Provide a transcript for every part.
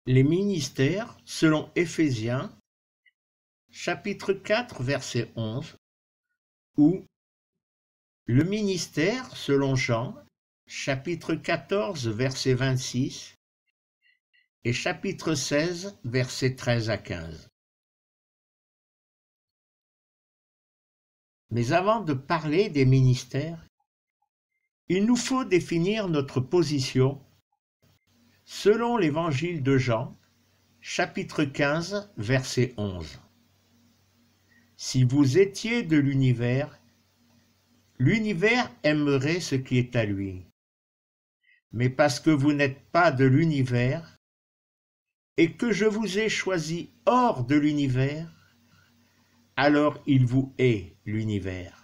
Les ministères selon Éphésiens, chapitre 4, verset 11, ou le ministère selon Jean, chapitre 14, verset 26, et chapitre 16, verset 13 à 15. Mais avant de parler des ministères, il nous faut définir notre position selon l'évangile de Jean, chapitre 15, verset 11. Si vous étiez de l'univers, l'univers aimerait ce qui est à lui. Mais parce que vous n'êtes pas de l'univers, et que je vous ai choisi hors de l'univers, alors il vous hait, l'univers.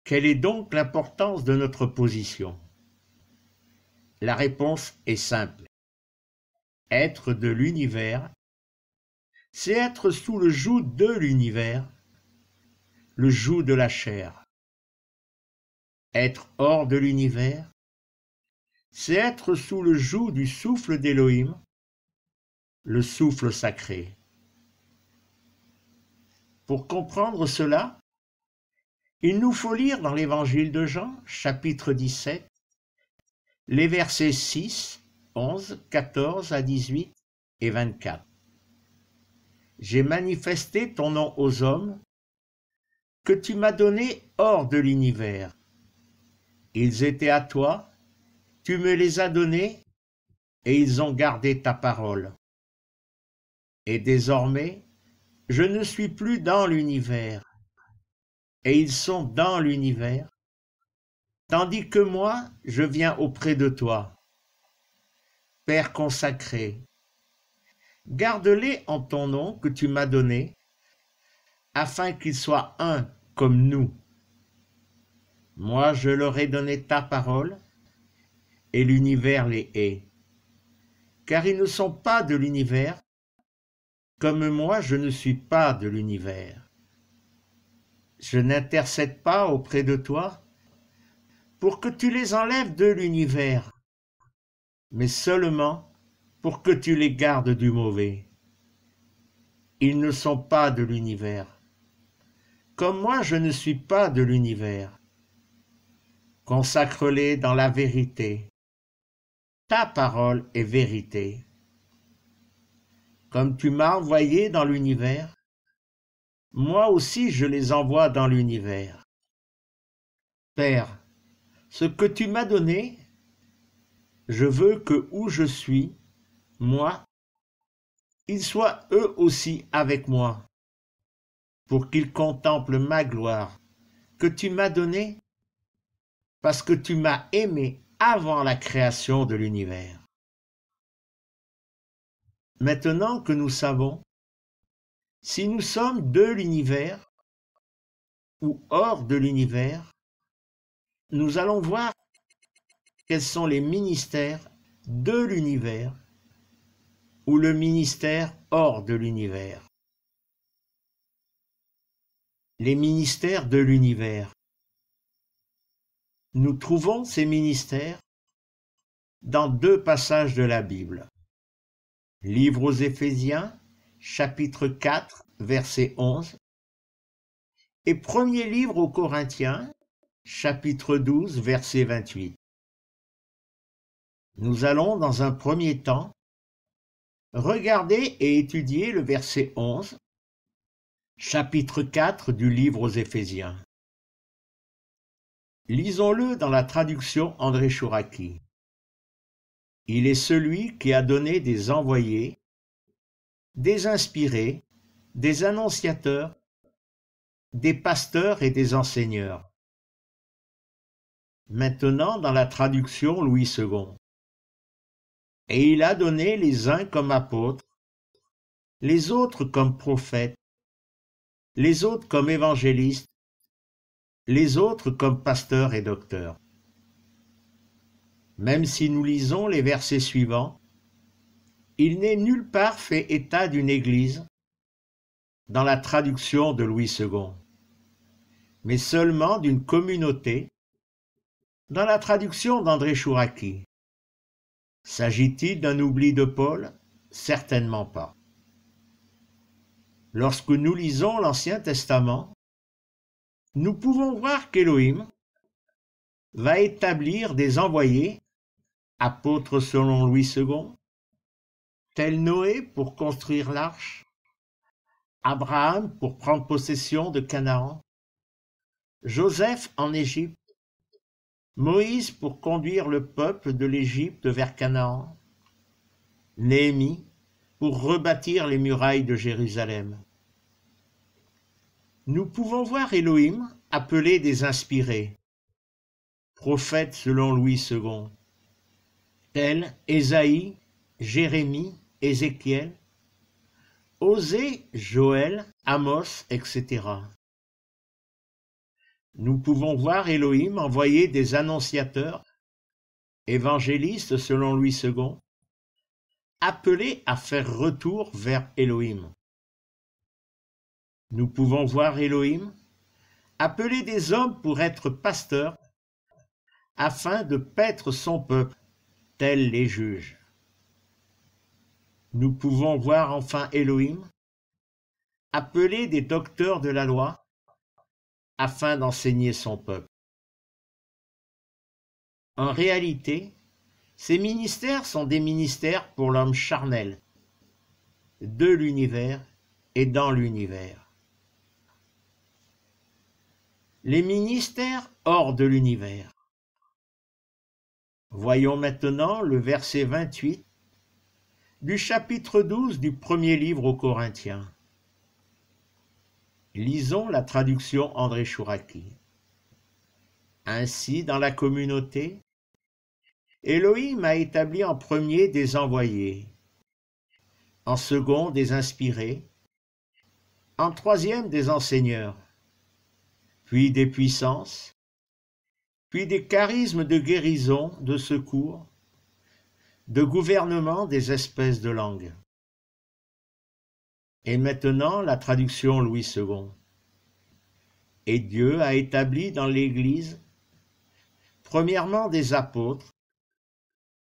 Quelle est donc l'importance de notre position? La réponse est simple. Être de l'univers, c'est être sous le joug de l'univers, le joug de la chair. Être hors de l'univers, c'est être sous le joug du souffle d'Élohim, le souffle sacré. Pour comprendre cela, il nous faut lire dans l'évangile de Jean, chapitre 17, les versets 6, 11, 14 à 18 et 24. J'ai manifesté ton nom aux hommes que tu m'as donné hors de l'univers. Ils étaient à toi, tu me les as donnés, et ils ont gardé ta parole. Et désormais, je ne suis plus dans l'univers, et ils sont dans l'univers, tandis que moi, je viens auprès de toi. Père consacré, garde-les en ton nom que tu m'as donné, afin qu'ils soient un comme nous. Moi, je leur ai donné ta parole, et l'univers les hait, car ils ne sont pas de l'univers, comme moi je ne suis pas de l'univers. Je n'intercède pas auprès de toi pour que tu les enlèves de l'univers, mais seulement pour que tu les gardes du mauvais. Ils ne sont pas de l'univers, comme moi je ne suis pas de l'univers. Consacre-les dans la vérité. Ta parole est vérité. Comme tu m'as envoyé dans l'univers, moi aussi je les envoie dans l'univers. Père, ce que tu m'as donné, je veux que où je suis, moi, ils soient eux aussi avec moi, pour qu'ils contemplent ma gloire que tu m'as donnée, parce que tu m'as aimé avant la création de l'univers. Maintenant que nous savons si nous sommes de l'univers ou hors de l'univers, nous allons voir quels sont les ministères de l'univers ou le ministère hors de l'univers. Les ministères de l'univers. Nous trouvons ces ministères dans deux passages de la Bible. Livre aux Éphésiens, chapitre 4, verset 11, et premier livre aux Corinthiens, chapitre 12, verset 28. Nous allons, dans un premier temps, regarder et étudier le verset 11, chapitre 4 du livre aux Éphésiens. Lisons-le dans la traduction André Chouraki. Il est celui qui a donné des envoyés, des inspirés, des annonciateurs, des pasteurs et des enseigneurs. Maintenant, dans la traduction Louis II. Et il a donné les uns comme apôtres, les autres comme prophètes, les autres comme évangélistes, les autres comme pasteurs et docteurs. Même si nous lisons les versets suivants, il n'est nulle part fait état d'une église dans la traduction de Louis II, mais seulement d'une communauté dans la traduction d'André Chouraki. S'agit-il d'un oubli de Paul? Certainement pas. Lorsque nous lisons l'Ancien Testament, nous pouvons voir qu'Élohim va établir des envoyés, apôtres selon Louis II, tel Noé pour construire l'arche, Abraham pour prendre possession de Canaan, Joseph en Égypte, Moïse pour conduire le peuple de l'Égypte vers Canaan, Néhémie pour rebâtir les murailles de Jérusalem. Nous pouvons voir Élohim appeler des inspirés, prophètes selon Louis II, tels Ésaïe, Jérémie, Ézéchiel, Osée, Joël, Amos, etc. Nous pouvons voir Élohim envoyer des annonciateurs, évangélistes selon Louis II, appelés à faire retour vers Élohim. Nous pouvons voir Élohim appeler des hommes pour être pasteurs, afin de paître son peuple, tels les juges. Nous pouvons voir enfin Élohim appeler des docteurs de la loi afin d'enseigner son peuple. En réalité, ces ministères sont des ministères pour l'homme charnel, de l'univers et dans l'univers. Les ministères hors de l'univers. Voyons maintenant le verset 28 du chapitre 12 du premier livre aux Corinthiens. Lisons la traduction André Chouraki. Ainsi, dans la communauté, Élohim a établi en premier des envoyés, en second des inspirés, en troisième des enseigneurs, puis des puissances, puis des charismes de guérison, de secours, de gouvernement des espèces de langues. Et maintenant, la traduction Louis II. Et Dieu a établi dans l'Église, premièrement des apôtres,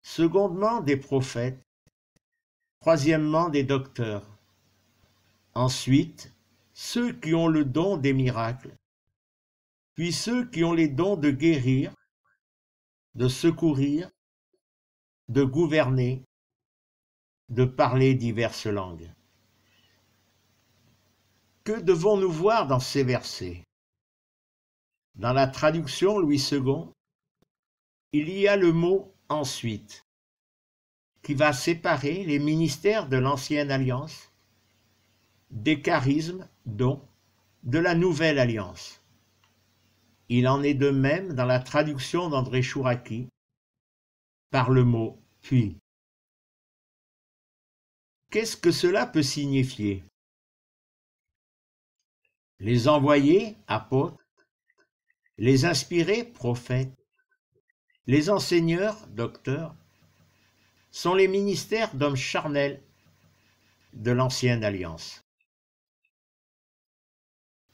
secondement des prophètes, troisièmement des docteurs, ensuite ceux qui ont le don des miracles, puis ceux qui ont les dons de guérir, de secourir, de gouverner, de parler diverses langues. Que devons-nous voir dans ces versets? Dans la traduction Louis II, il y a le mot « ensuite » qui va séparer les ministères de l'Ancienne Alliance des charismes, dons, de la Nouvelle Alliance. Il en est de même dans la traduction d'André Chouraki par le mot « puis ». Qu'est-ce que cela peut signifier? Les envoyés, apôtres, les inspirés, prophètes, les enseigneurs, docteurs, sont les ministères d'hommes charnels de l'Ancienne Alliance.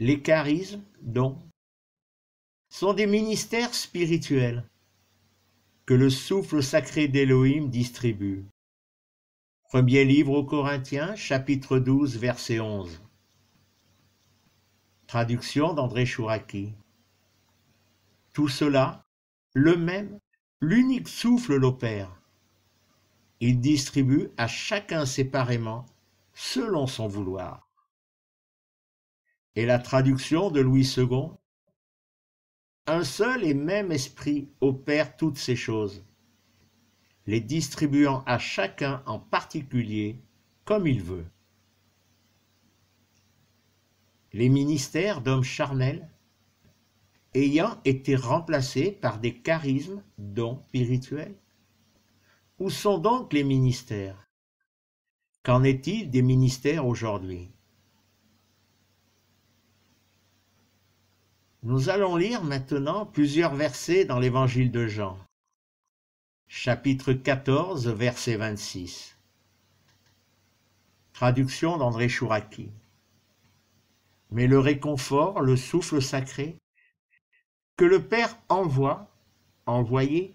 Les charismes, dons, sont des ministères spirituels que le souffle sacré d'Élohim distribue. Premier livre aux Corinthiens, chapitre 12, verset 11. Traduction d'André Chouraki. Tout cela, le même, l'unique souffle l'opère. Il distribue à chacun séparément, selon son vouloir. Et la traduction de Louis II. Un seul et même esprit opère toutes ces choses, les distribuant à chacun en particulier comme il veut. Les ministères d'hommes charnels ayant été remplacés par des charismes, dons spirituels. Où sont donc les ministères? Qu'en est-il des ministères aujourd'hui? Nous allons lire maintenant plusieurs versets dans l'Évangile de Jean, chapitre 14, verset 26. Traduction d'André Chouraki. Mais le réconfort, le souffle sacré, que le Père envoie, envoyé,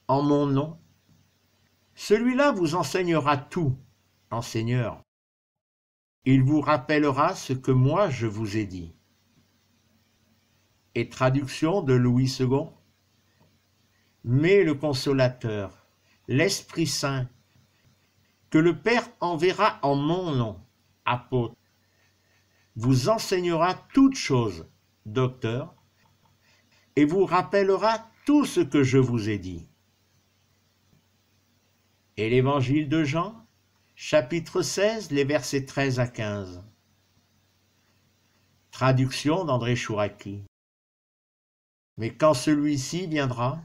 en mon nom, Celui-là vous enseignera tout, enseigneur. Il vous rappellera ce que moi je vous ai dit. Et traduction de Louis II. Mais le consolateur, l'Esprit Saint, que le Père enverra en mon nom, apôtre, vous enseignera toutes choses, docteur, et vous rappellera tout ce que je vous ai dit. Et l'évangile de Jean, chapitre 16, les versets 13 à 15. Traduction d'André Chouraki. Mais quand celui-ci viendra,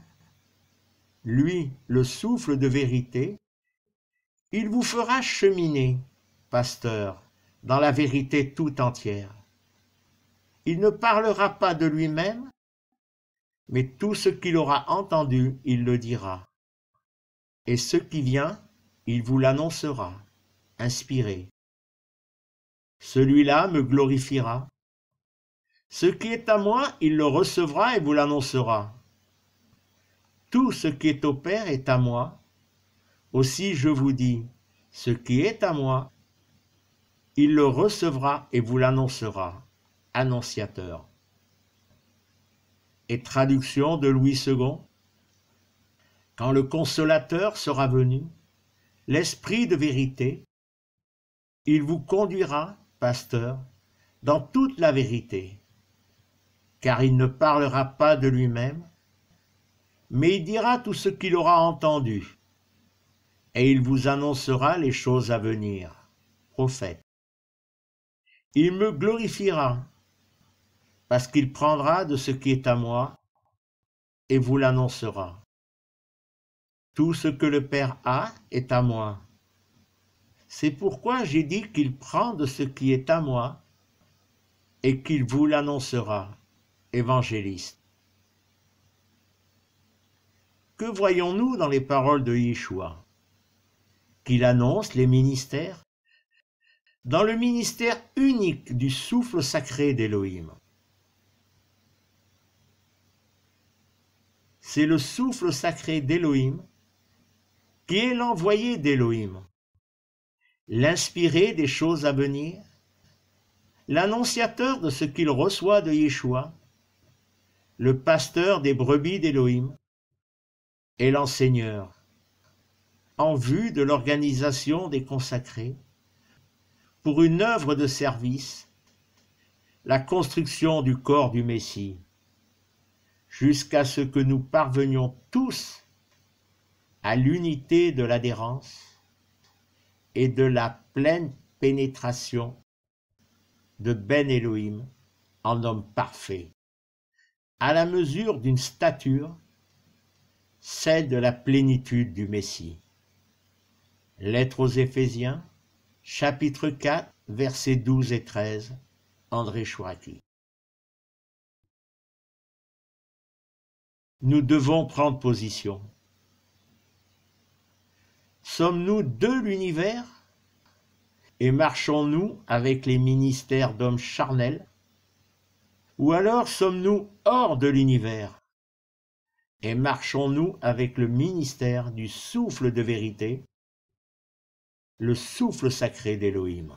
lui, le souffle de vérité, il vous fera cheminer, pasteur, dans la vérité tout entière. Il ne parlera pas de lui-même, mais tout ce qu'il aura entendu, il le dira. Et ce qui vient, il vous l'annoncera, inspiré. Celui-là me glorifiera. Ce qui est à moi, il le recevra et vous l'annoncera. Tout ce qui est au Père est à moi. Aussi je vous dis, ce qui est à moi, il le recevra et vous l'annoncera. Annonciateur. Et traduction de Louis II. Quand le Consolateur sera venu, l'Esprit de vérité, il vous conduira, pasteur, dans toute la vérité, car il ne parlera pas de lui-même, mais il dira tout ce qu'il aura entendu, et il vous annoncera les choses à venir. Prophète. Il me glorifiera, parce qu'il prendra de ce qui est à moi, et vous l'annoncera. Tout ce que le Père a est à moi. C'est pourquoi j'ai dit qu'il prend de ce qui est à moi, et qu'il vous l'annoncera. Évangéliste. Que voyons-nous dans les paroles de Yeshua? Qu'il annonce les ministères? Dans le ministère unique du souffle sacré d'Élohim. C'est le souffle sacré d'Élohim qui est l'envoyé d'Élohim, l'inspiré des choses à venir, l'annonciateur de ce qu'il reçoit de Yeshua, le pasteur des brebis d'Élohim et l'enseigneur, en vue de l'organisation des consacrés, pour une œuvre de service, la construction du corps du Messie, jusqu'à ce que nous parvenions tous à l'unité de l'adhérence et de la pleine pénétration de Ben Elohim en homme parfait, à la mesure d'une stature, celle de la plénitude du Messie. Lettre aux Éphésiens, chapitre 4, versets 12 et 13, André Chouraki. Nous devons prendre position. Sommes-nous de l'univers et marchons-nous avec les ministères d'hommes charnels? Ou alors sommes-nous hors de l'univers et marchons-nous avec le ministère du souffle de vérité, le souffle sacré d'Élohim?